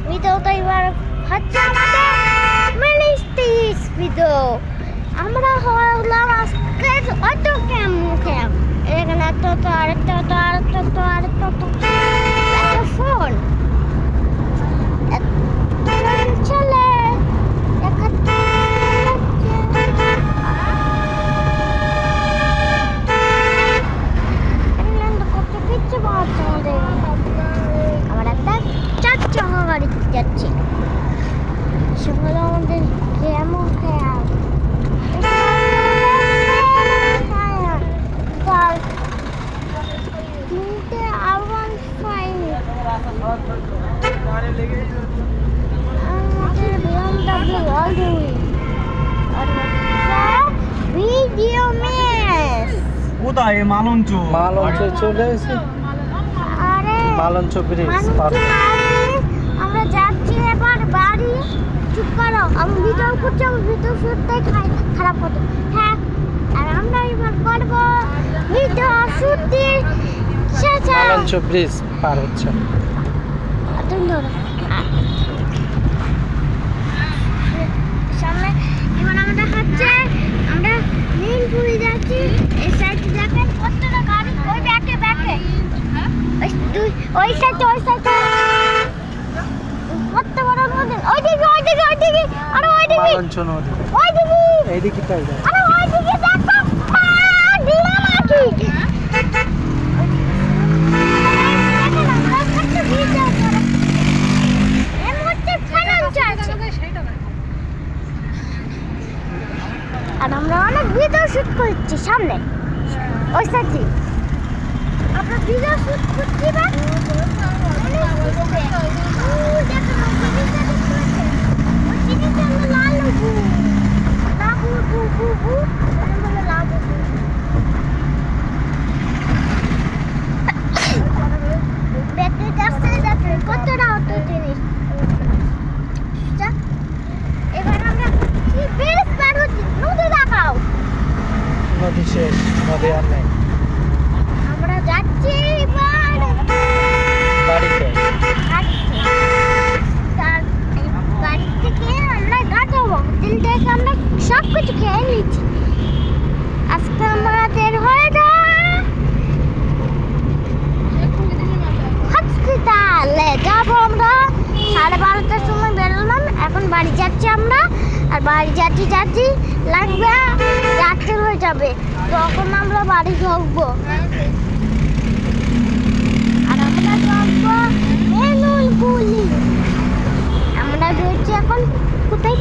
ভিডিওটা এবার হচ্ছে আমাদের মিলিস্টিস ভিডিও। আমরা হলাম আজকে অত ক্যাম এখানে তো আরেকটা ফোন চলে দেখাচ্ছে কত কিছু পাচ্ছে আমরা একটা 4 চাকা গাড়িতে যাচ্ছি। সেগুলো আমাদের কেমন খেয়াল তিনটে আওয়ান ফাইন আমাদের BMW all the way আর ভিডিও মেস কোথায় মালঞ্চ চলে এসেছি। আরে মালঞ্চ ব্রিজ আমরা যাচ্ছি এবার বাড়ি। চুপ করো, আমি ভিডিও করছি, আমি ভিডিও শুটটাই খারাপ হতো। হ্যাঁ, আর আমরা এবার করবো ভিডিও শুটটির শেষে মালঞ্চ ব্রিজ পার হচ্ছে। তুমি ধরো সামনে এবার আমরা হচ্ছে আমরা নীলপুরি যাচ্ছি। এই সাইডে দেখেন কতটা গাড়ি, ওই ব্যাকে ওই সাইডে কত বড় নদী, ওইদিকে আরে ওইদিকে মালঞ্চ নদী এইদিকে তাই যায়। আরে ওইদিকে দেখো দিলা নাকি আর আমরা অনেক ভিডিও শুট করছি সামনে ওই সাইডে। আমরা ভিডিও শুট করছি বা কতটা অটো জিনিস। এবার আমরা ব্রিজ পার হচ্ছি, নদী দেখাও। নদী শেষ, নদী আর নেই। আমরা যাচ্ছি এবার বাড়িতে বাড়ি থেকে আমরা গাড়াবো হোটেল থেকে আমরা সব কিছু খেয়ে নিচ্ছি। আজকে আমাদের হয়ে হসপিটালে যাবো আমরা। 12:30টার সময় বেরোলাম, এখন বাড়ি যাচ্ছি আমরা। আর বাড়ি যাচ্ছি লাগবে রাত্রে হয়ে যাবে, তখন আমরা বাড়ি ঢুকবো। আর আমরা যাবো বেলুনগুলি। আমরা রয়েছি এখন কোথায়